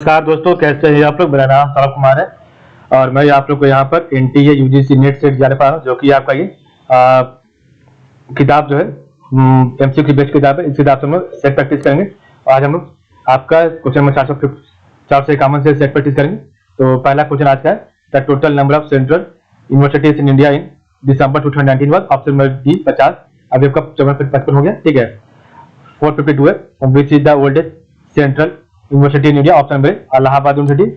नमस्कार दोस्तों, कैसे हैं आप लोग। मेरा नाम सौरभ कुमार है और मैं आप लोग को यहाँ पर एनटीए यूजीसी नेट सेट जाने पा रहा हूँ, जो कि आपका ये किताब जो है एमसीक्यू बेस्ड किताब है। इस किताब से हम लोग सेट प्रैक्टिस करेंगे। आज हम लोग आपका क्वेश्चन नंबर 451 से सेट प्रैक्टिस करेंगे। तो पहला क्वेश्चन आज का है, the total number of central universities in India in December 2019 was option number D 50। अभी आपका 54 हो गया, ठीक है। 452 है, which is the oldest central university in India. Option number Allahabad university.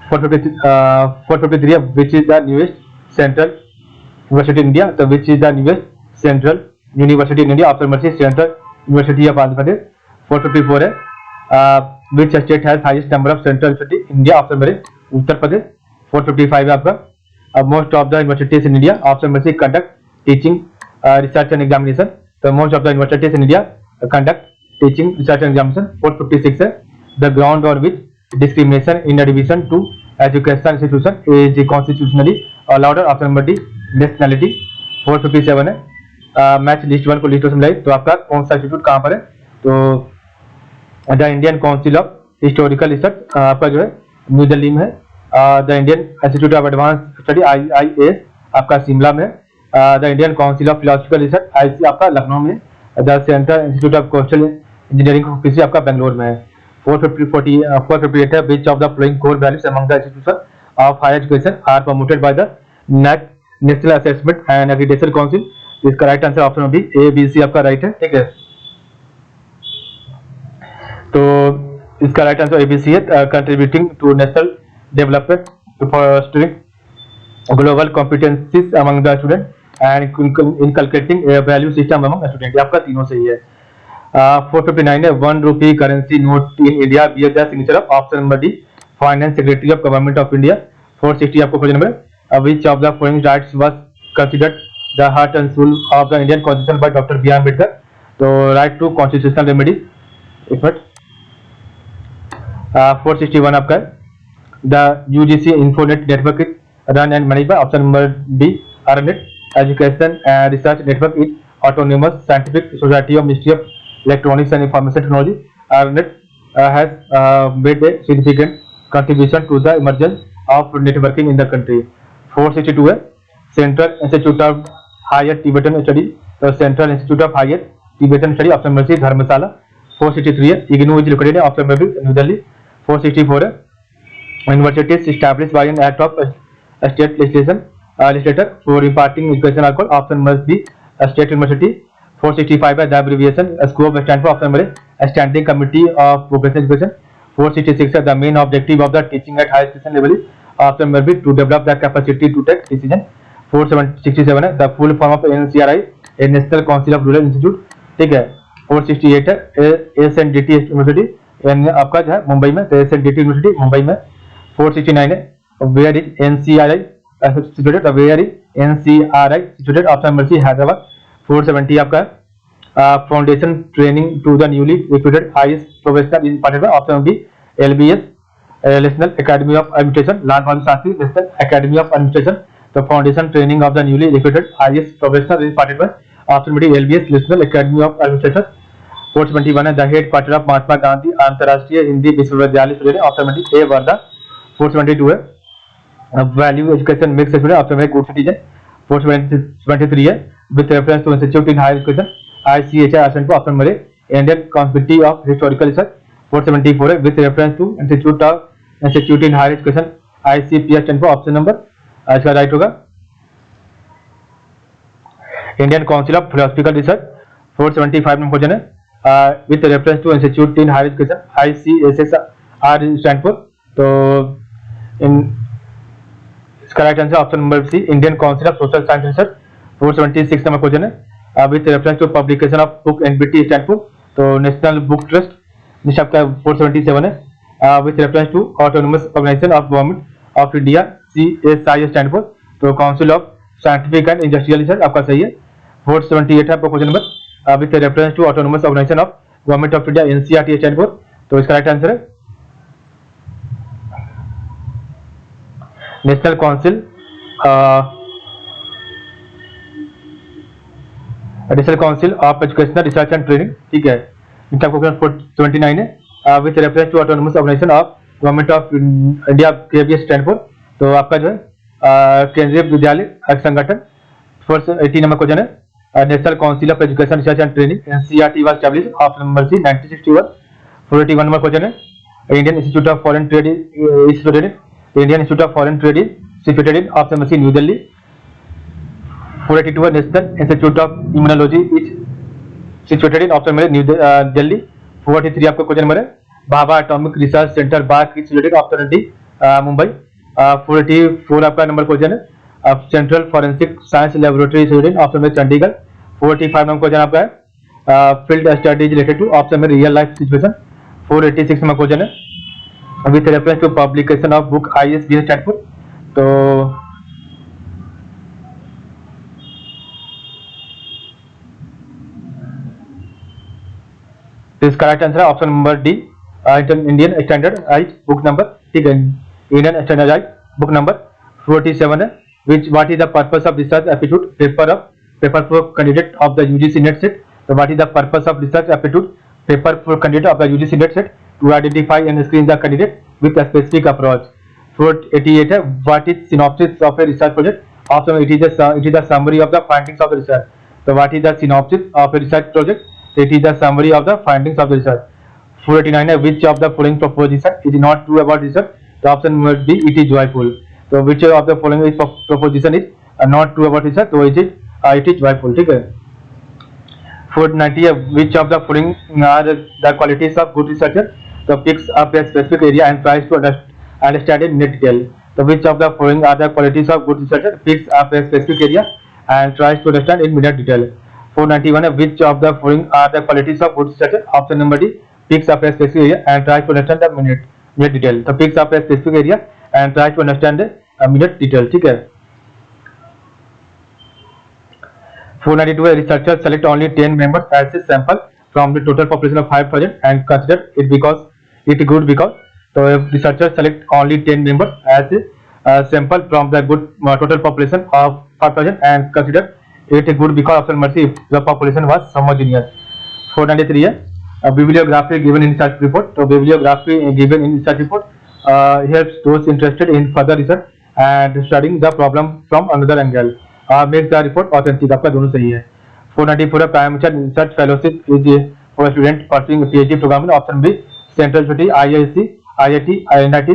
453 है, which is the newest central university in India. तो which is the newest central university in India. Option number C, central university of Andhra Pradesh. 454 है, which state has highest number of central university in India. Option number Uttar Pradesh. 455 है आपका, most of the universities in India. Option number C, conduct teaching research and examination. तो most of the universities in India conduct teaching research and examination. 456 है, the ground on which discrimination in admission to education institution is constitutionally allowed. Option number D, nationality. 457 है, match list 1 को list 2 से मिलाई। तो आपका कौन सा institute कहाँ पर है? तो the Indian council of historical research आपका जो है न्यू दिल्ली में है। The Indian institute of advance study IIAS आपका शिमला में है। The Indian council of philosophical research IC आपका लखनऊ में है। The central institute of coastal engineering किसी आपका बेंगलोर में है। 458 है, which of the following core values among the institution of higher education are promoted by the NAAC national assessment and accreditation council. इसका right answer option B ABC आपका right है, ठीक है। तो इसका राइट आंसर ABC है, contributing to national development fostering global competencies among the student and inculcating value system among student. आपका तीनों सही है। 459 है, 1 rupee currency note in India bear the signature of. Option number D, finance secretary of government of India. 460 आपको question number, which of the following rights was considered the heart and soul of the Indian constitution by doctor B R Ambedkar. तो right to constitutional remedies. 461 आपका है, the UGC infonet network is run and manage by. Option number B ARNET। Education and research network is autonomous scientific society of ministry of Electronics and Information Technology. ARNET has made a significant contribution to the emergence of networking in the country. 462 है, Central Institute of Higher Tibetan Study. तो Central Institute of Higher Tibetan Study option number C Dharamshala. 463 है, IGNOU is located option number B new Delhi. 464 है, Universities established by an act of state legislator for imparting education are called। Option number B State University। 465 है, the abbreviation SCOPE stand for. Option number standing committee of professional education. 466 है, the main objective of the teaching at higher education level. Option number B to develop the capacity to take decision. 467 है, the full form of NCRI A national council of rural institute, ठीक है। 468 है, SNDT university आपका जो है मुंबई में, तो SNDT university Mumbai में। 469 है, where is NCRI situated, where is NCRI situated. Option number C Hyderabad. 470 आपका foundation training to the newly recruited highest professional imparted by. Option B LBS national academy of administration, Lal Bahadur Shastri national academy of administration. तो foundation training of the newly recruited highest professional imparted by. Option B LBS national academy of administration. 471 है, the head quarter of Mahatma Gandhi Antarrashtriya Hindi विश्वविद्यालय student. Option B ए वर्धा। 472 है, value education mix student. Option be good citizen. 473 है, with reference to institute in higher education ICHI stand for। Option number A Indian constitute of historical research. 474 है, with reference to institute in higher education ICPS stand for। Option number इसका right होगा Indian council of philosophical research. 475 number question है, with reference to institute in higher education ICSSR stand for। तो इसका right answer option number C Indian council of social science research. 476 number question है, with reference to publication of book NBT stand for. तो national book trust जिस आपका 477 है, with reference to autonomous organisation of government of India CSI stand for. तो council of scientific and industrial research आपका सही है। 478 है आपका question number, with reference to autonomous organisation of government of India NCERT stand for. तो इसका right answer है national council additional council of educational research and training, ठीक है। इनका क्वेश्चन 479 है, with reference to autonomous organisation of government of India के stand for. तो आपका जो है Kendriya Vidyalaya Sangathan. First 80 number question है national council of education research and training NCERT was established option number C 1961। 481 number question है Indian institute of foreign trade is situated Indian institute of foreign trade is situated in option number C new Delhi. 482 national institute of immunology is situated in option number new Delhi. 483 आपका question number है Bhabha atomic research centre बाग is situated option D Mumbai. 484 आपका number question है central forensic science laboratory situated option number Chandigarh. 485 number question आपका है field studies related to option में real life situation. 486 number question है with reference to publication of book ISBN stand for. तो इसका right answer है option number D Indian standardised book number. ठीक है, Indian standardised book number. 47 है what is the purpose of research aptitude paper for candidate of the UGC NET SET. तो what is the purpose of research aptitude paper for candidate of the UGC NET SET to identify and screen the candidate with a specific approach. 488 है what is synopsis of a research project option it is the summary of the findings of the research. तो what is the synopsis of a research project it is the summary of the findings of the research। 489 है which of the following proposition is not true about research। तो option must be it is joyful। तो which of the following is proposition is not true about research। तो it is joyful। ठीक है। 490 है which of the following are the qualities of good researcher। तो picks up a specific area and tries to understand it in detail। तो which of the following are the qualities of good researcher picks up a specific area and tries to understand it in detail। 491 है which of the following are the qualities of good researcher option number D picks up a specific area and tries to understand the minute detail। तो picks up a specific area and tries to understand the minute detail। ठीक है। 492 है researchers select only 10 members as a sample from the total population of 5000 and consider it good because तो researchers select only 10 members as a sample from the good total population of 5000 and consider it is good because option number C the population was homogeneous। 493 है bibliography given in research report। तो bibliography given in research report helps those interested in further research and studying the problem from another angle makes the report authentic। आपका दोनों सही है। 494 है prime minister research fellowship is for student pursuing PhD program option B central university IISc IIT NIT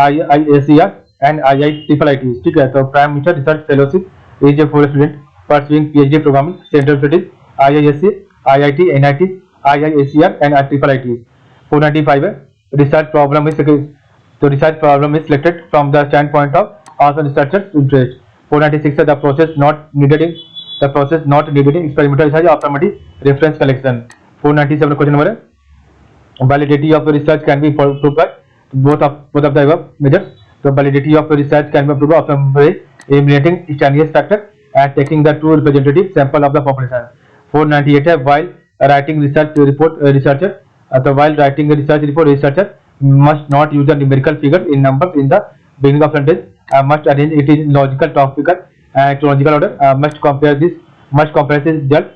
IISER and IIIT। ठीक है, तो prime minister research fellowship is for student pursuing PhD program central universities IISc IIT NIT IISER and IIIT। 495 है research problem is selected from the standpoint of also researchers interest। 496 है the process not needed in experimental research option D reference collection। 497 question number है validity of research can be proved by both of the above measures। तो validity of research can be proved by option A eliminating extraneous factor and taking the true representative sample of the population। 498 है while writing research report researcher while writing a research report researcher must not use the numerical figures in numbers in the beginning of sentence must arrange it in logical top figure and chronological order must compare this result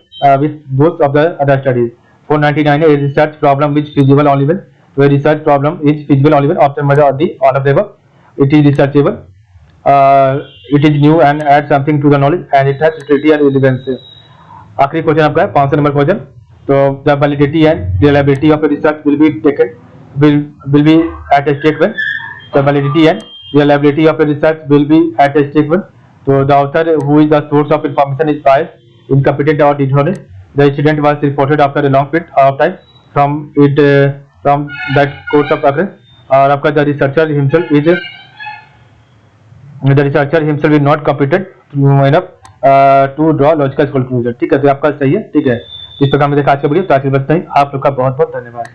with those of the other studies। 499 है a research problem is feasible only when option number D all of the above it is researchable it is new and add something to the knowledge and it has utility and relevance। आखिरी question आपका है 500 number question. तो the validity and reliability of a research will be at stake when the validity and reliability of a research will be at stake when so the author who is the source of information is biased, incompetent or dishonest। The incident was reported after a long period of time from that course of occurrence। और आपका the researcher himself is not competent enough to draw logical conclusion। ठीक है, तो आपका सही है। ठीक है, इस प्रकार में देखा आज का वीडियो। तो आज के बस नहीं, आप लोग का बहुत बहुत धन्यवाद।